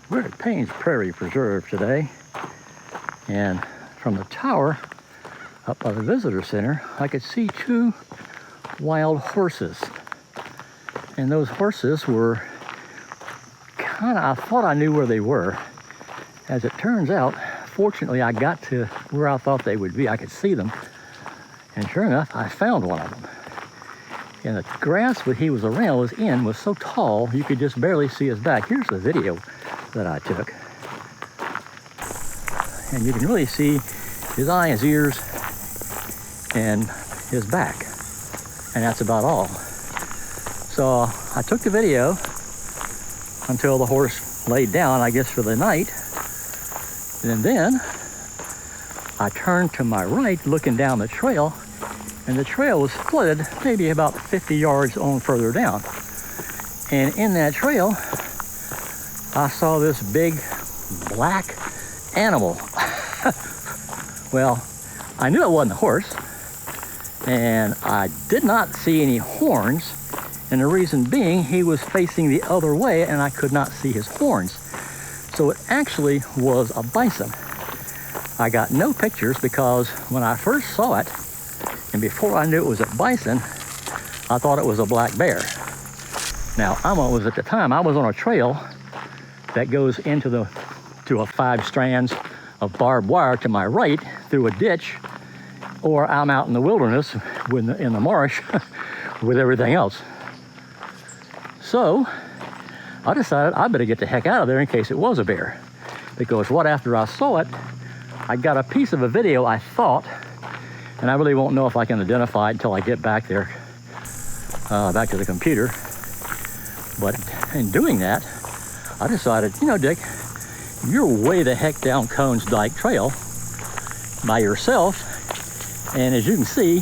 We're at Paynes Prairie Preserve today, and from the tower up by the visitor center, I could see two wild horses. And those horses were I thought I knew where they were. As it turns out, fortunately, I got to where I thought they would be. I could see them, and sure enough, I found one of them. And the grass that he was was so tall, you could just barely see his back. Here's the video that I took. And you can really see his eye, his ears, and his back. And that's about all. So I took the video until the horse laid down, I guess, for the night. And then I turned to my right, looking down the trail, and the trail was flooded maybe about 50 yards on further down. And in that trail, I saw this big black animal. Well, I knew it wasn't a horse, and I did not see any horns, and the reason being he was facing the other way and I could not see his horns. So it actually was a bison. I got no pictures because when I first saw it, and before I knew it was a bison, I thought it was a black bear. Now, at the time, I was on a trail that goes to 5 strands of barbed wire to my right through a ditch, or I'm out in the wilderness in the marsh with everything else. So I decided I better get the heck out of there in case it was a bear, because right after I saw it, I got a piece of a video, I thought, and I really won't know if I can identify it until I get back there, back to the computer. But in doing that, I decided, Dick, you're way the heck down Cones Dyke Trail by yourself, and as you can see,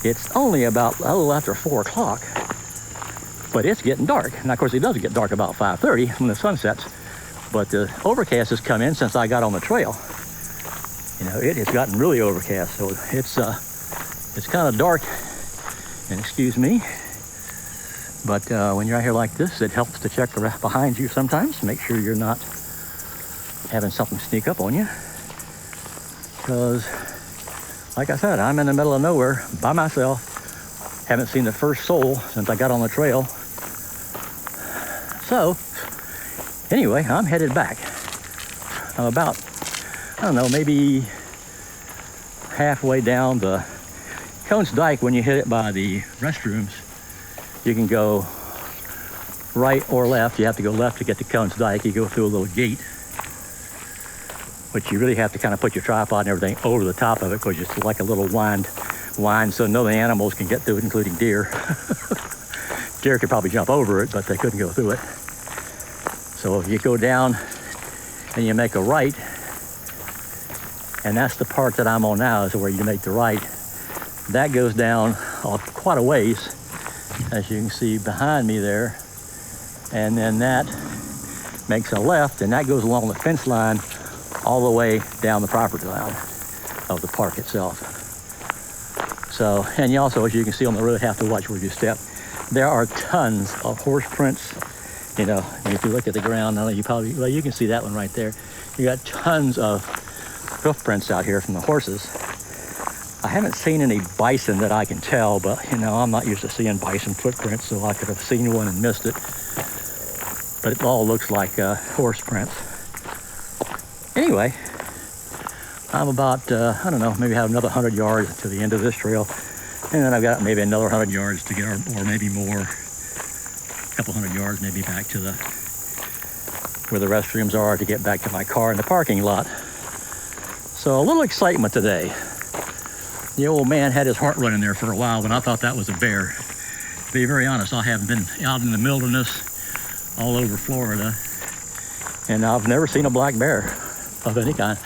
it's only about a little after 4 o'clock, but it's getting dark. And of course, it does get dark about 5:30 when the sun sets, but the overcast has come in since I got on the trail. It has gotten really overcast, so it's kind of dark, and excuse me, but when you're out here like this, it helps to check behind you sometimes, make sure you're not having something sneak up on you, because like I said, I'm in the middle of nowhere by myself, haven't seen the first soul since I got on the trail. So anyway, I'm headed back. I'm about, maybe halfway down the Cones Dyke. When you hit it by the restrooms, you can go right or left. You have to go left to get to Cones Dyke. You go through a little gate, but you really have to kind of put your tripod and everything over the top of it, because it's like a little wind so no animals can get through it, including deer. Deer could probably jump over it, but they couldn't go through it. So you go down and you make a right, and that's the part that I'm on now, is where you make the right. That goes down quite a ways, as you can see behind me there, and then that makes a left, and that goes along the fence line all the way down the property line of the park itself. So, and you also, as you can see on the road, have to watch where you step. There are tons of horse prints. If you look at the ground, you can see that one right there. You got tons of hoof prints out here from the horses. I haven't seen any bison that I can tell, but I'm not used to seeing bison footprints, so I could have seen one and missed it. But it all looks like horse prints. Anyway, I'm about, maybe have another 100 yards to the end of this trail, and then I've got maybe another 100 yards to get, or maybe more, a couple 100 yards maybe back to where the restrooms are, to get back to my car in the parking lot. So a little excitement today. The old man had his heart running there for a while, but I thought that was a bear. To be very honest, I have been out in the wilderness all over Florida, and I've never seen a black bear of any kind.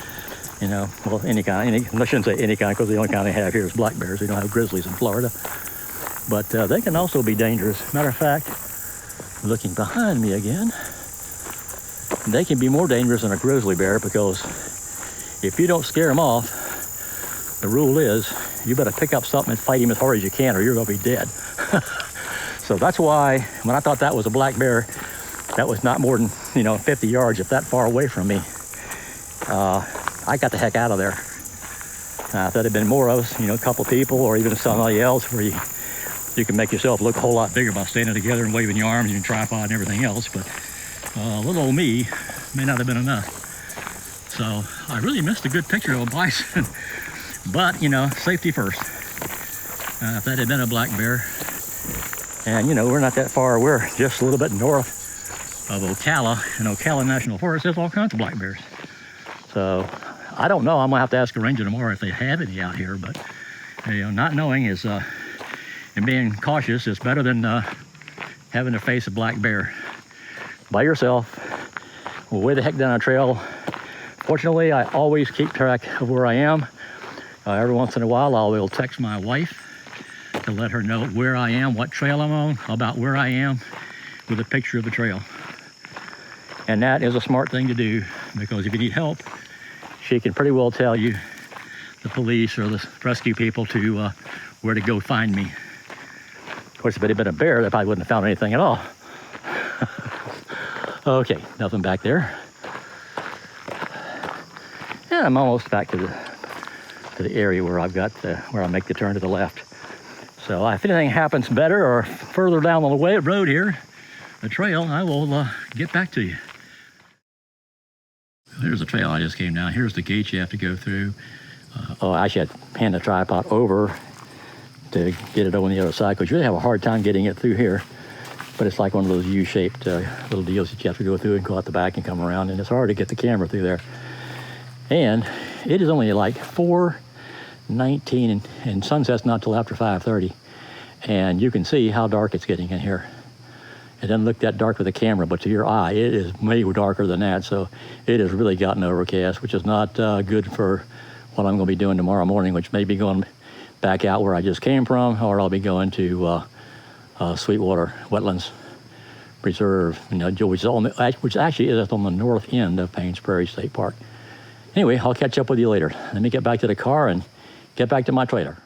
Any kind. I shouldn't say any kind, because the only kind they have here is black bears. We don't have grizzlies in Florida. But they can also be dangerous. Matter of fact, looking behind me again, they can be more dangerous than a grizzly bear, because if you don't scare them off, the rule is you better pick up something and fight him as hard as you can, or you're going to be dead. So that's why when I thought that was a black bear, that was not more than, 50 yards, if that far away from me. I got the heck out of there. If that had been more of us, a couple people or even somebody else, where you can make yourself look a whole lot bigger by standing together and waving your arms and your tripod and everything else. But little old me may not have been enough. So I really missed a good picture of a bison. But, safety first. If that had been a black bear, and we're not that far, we're just a little bit north of Ocala, and Ocala National Forest has all kinds of black bears. So I don't know, I'm gonna have to ask a ranger tomorrow if they have any out here, but not knowing is, and being cautious is better than having to face a black bear by yourself, way the heck down a trail. Fortunately, I always keep track of where I am. Every once in a while, I will text my wife to let her know where I am, what trail I'm on, about where I am, with a picture of the trail. And that is a smart thing to do, because if you need help, she can pretty well tell you, the police or the rescue people, to where to go find me. Of course, if it had been a bear, they probably wouldn't have found anything at all. Okay, nothing back there. And I'm almost back to the area where I've got where I make the turn to the left. So if anything happens better or further down the road here, the trail, I will get back to you. There's the trail I just came down. Here's the gate you have to go through. I actually had to hand the tripod over to get it over on the other side, because you really have a hard time getting it through here. But it's like one of those U-shaped little deals that you have to go through and go out the back and come around, and it's hard to get the camera through there. And it is only like 4:19, and sunset's not till after 5:30. And you can see how dark it's getting in here. It doesn't look that dark with the camera, but to your eye, it is way darker than that. So it has really gotten overcast, which is not good for what I'm going to be doing tomorrow morning, which may be going back out where I just came from, or I'll be going to Sweetwater Wetlands Preserve, which actually is on the north end of Paynes Prairie State Park. Anyway, I'll catch up with you later. Let me get back to the car and get back to my trailer.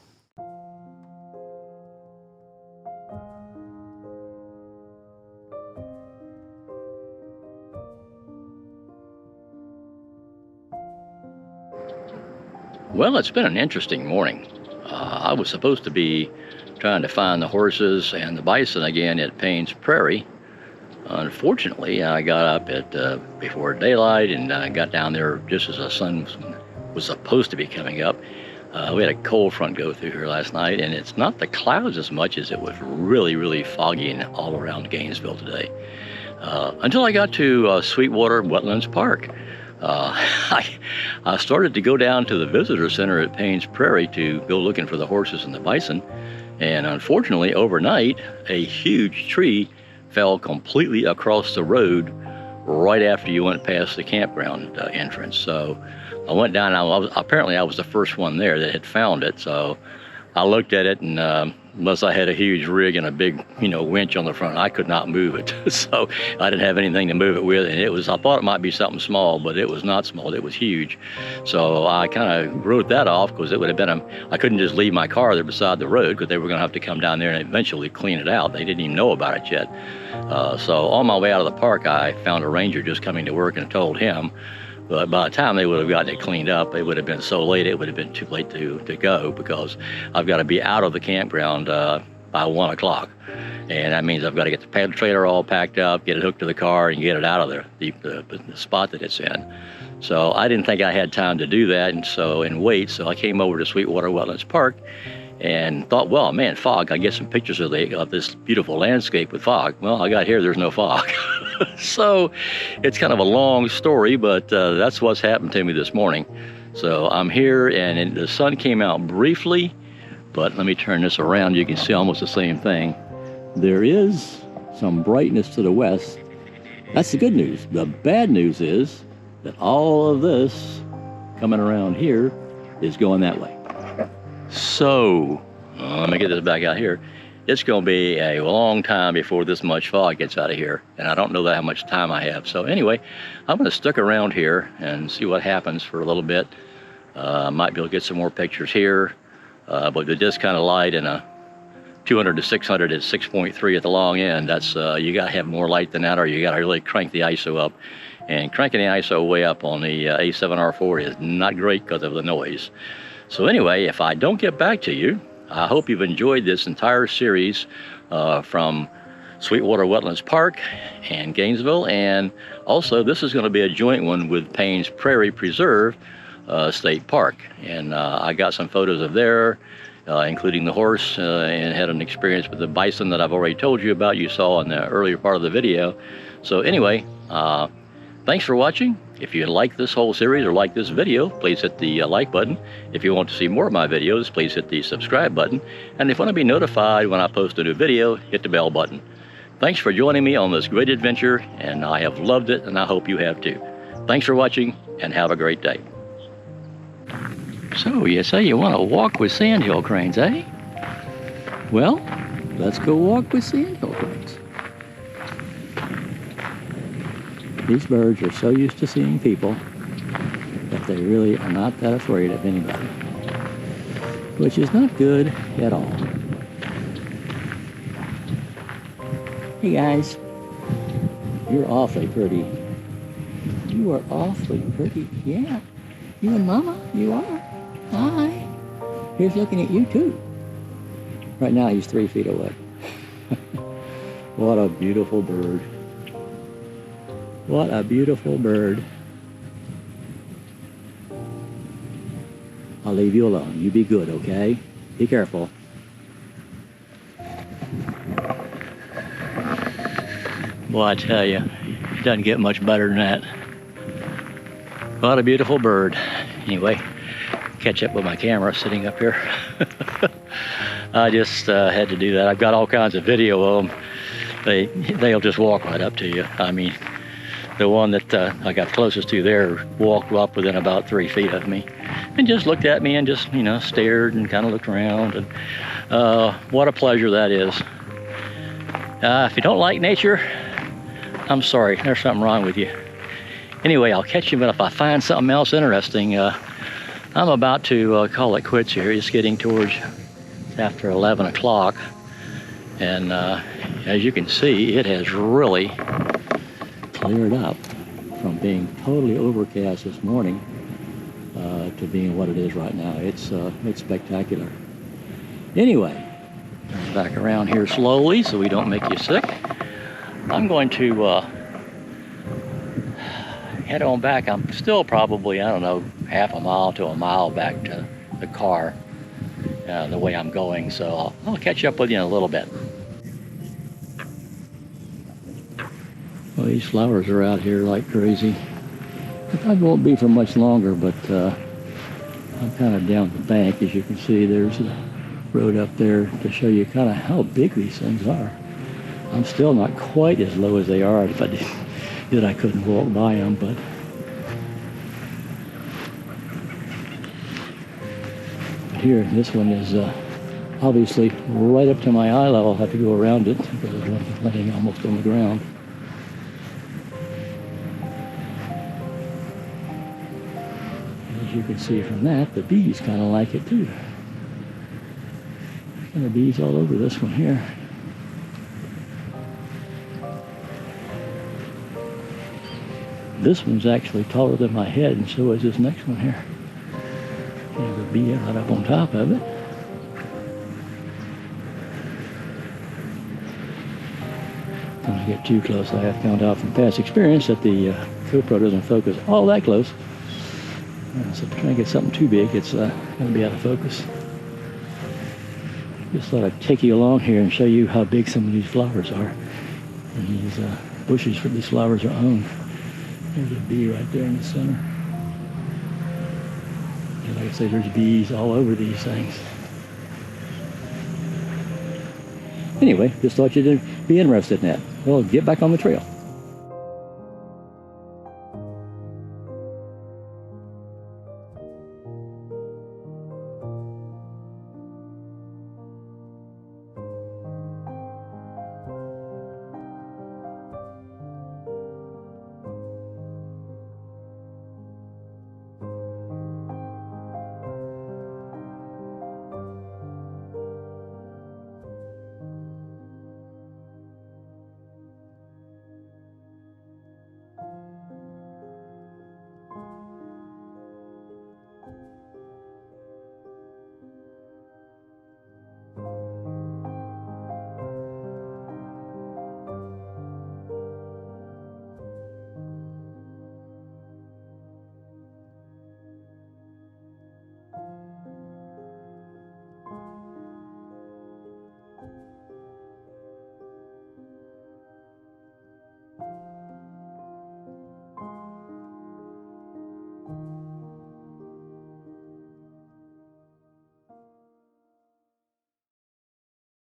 Well, it's been an interesting morning. I was supposed to be trying to find the horses and the bison again at Paynes Prairie. Unfortunately, I got up at before daylight, and I got down there just as the sun was supposed to be coming up. We had a cold front go through here last night, and it's not the clouds as much as it was really foggy and all around Gainesville today. Until I got to Sweetwater Wetlands Park. I started to go down to the visitor center at Paynes Prairie to go looking for the horses and the bison, and unfortunately overnight a huge tree fell completely across the road right after you went past the campground entrance. So I went down, apparently I was the first one there that had found it. So I looked at it, and unless I had a huge rig and a big, winch on the front, I could not move it. So I didn't have anything to move it with, and I thought it might be something small, but it was not small, it was huge. So I kind of wrote that off, because it would have been, I couldn't just leave my car there beside the road, because they were gonna have to come down there and eventually clean it out. They didn't even know about it yet. So on my way out of the park, I found a ranger just coming to work, and told him. But by the time they would have gotten it cleaned up, it would have been so late, it would have been too late to go, because I've got to be out of the campground by 1 o'clock. And that means I've got to get the trailer all packed up, get it hooked to the car, and get it out of there, the spot that it's in. So I didn't think I had time to do that, and wait. So I came over to Sweetwater Wetlands Park and thought, well, man, fog, I get some pictures of this beautiful landscape with fog. Well, I got here, there's no fog. So it's kind of a long story, but that's what's happened to me this morning. So I'm here, and the sun came out briefly, but let me turn this around. You can see almost the same thing. There is some brightness to the west. That's the good news. The bad news is that all of this coming around here is going that way. So let me get this back out here. It's going to be a long time before this much fog gets out of here, and I don't know how much time I have. So anyway, I'm going to stick around here and see what happens for a little bit. Might be able to get some more pictures here, but with this kind of light and a 200 to 600 at 6.3 at the long end. That's you got to have more light than that, or you got to really crank the ISO up. And cranking the ISO way up on the A7R4 is not great because of the noise. So anyway, if I don't get back to you, I hope you've enjoyed this entire series from Sweetwater Wetlands Park and Gainesville, and also this is going to be a joint one with Paynes Prairie Preserve State Park. And I got some photos of there, including the horse, and had an experience with the bison that I've already told you about, you saw in the earlier part of the video. So anyway, thanks for watching. If you like this whole series or like this video, please hit the like button. If you want to see more of my videos, please hit the subscribe button. And if you want to be notified when I post a new video, hit the bell button. Thanks for joining me on this great adventure, and I have loved it, and I hope you have too. Thanks for watching, and have a great day. So, you say you want to walk with sandhill cranes, eh? Well, let's go walk with sandhill cranes. These birds are so used to seeing people that they really are not that afraid of anybody, which is not good at all. Hey guys, you're awfully pretty. You are awfully pretty. Yeah, you and Mama, you are. Hi. Here's looking at you too. Right now he's 3 feet away. What a beautiful bird. What a beautiful bird. I'll leave you alone. You be good, okay? Be careful. Well, I tell you, it doesn't get much better than that. What a beautiful bird. Anyway, catch up with my camera sitting up here. I just had to do that. I've got all kinds of video of them. They'll just walk right up to you. I mean, the one that I got closest to there walked up within about 3 feet of me and just looked at me and just, you know, stared and kind of looked around. And what a pleasure that is. If you don't like nature, I'm sorry, there's something wrong with you. Anyway, I'll catch you, but if I find something else interesting, I'm about to call it quits here. It's getting towards after 11 o'clock. And as you can see, it has really cleared up from being totally overcast this morning to being what it is right now. It's spectacular. Anyway, back around here slowly so we don't make you sick. I'm going to head on back. I'm still probably, I don't know, half a mile to a mile back to the car the way I'm going. So I'll catch up with you in a little bit. Well, these flowers are out here like crazy. It probably won't be for much longer, but I'm kind of down the bank. As you can see, there's a road up there to show you kind of how big these things are. I'm still not quite as low as they are. If I did, I couldn't walk by them, but here, this one is obviously right up to my eye level. I'll have to go around it because it's laying almost on the ground. As you can see from that, the bees kind of like it too. And the bees all over this one here. This one's actually taller than my head, and so is this next one here. There's a bee right up on top of it. When I get too close, I have found out from past experience that the GoPro doesn't focus all that close. So if I try to get something too big, it's going to be out of focus. Just thought I'd take you along here and show you how big some of these flowers are. And these bushes for these flowers are owned. There's a bee right there in the center. And like I say, there's bees all over these things. Anyway, just thought you'd be interested in that. Well, get back on the trail.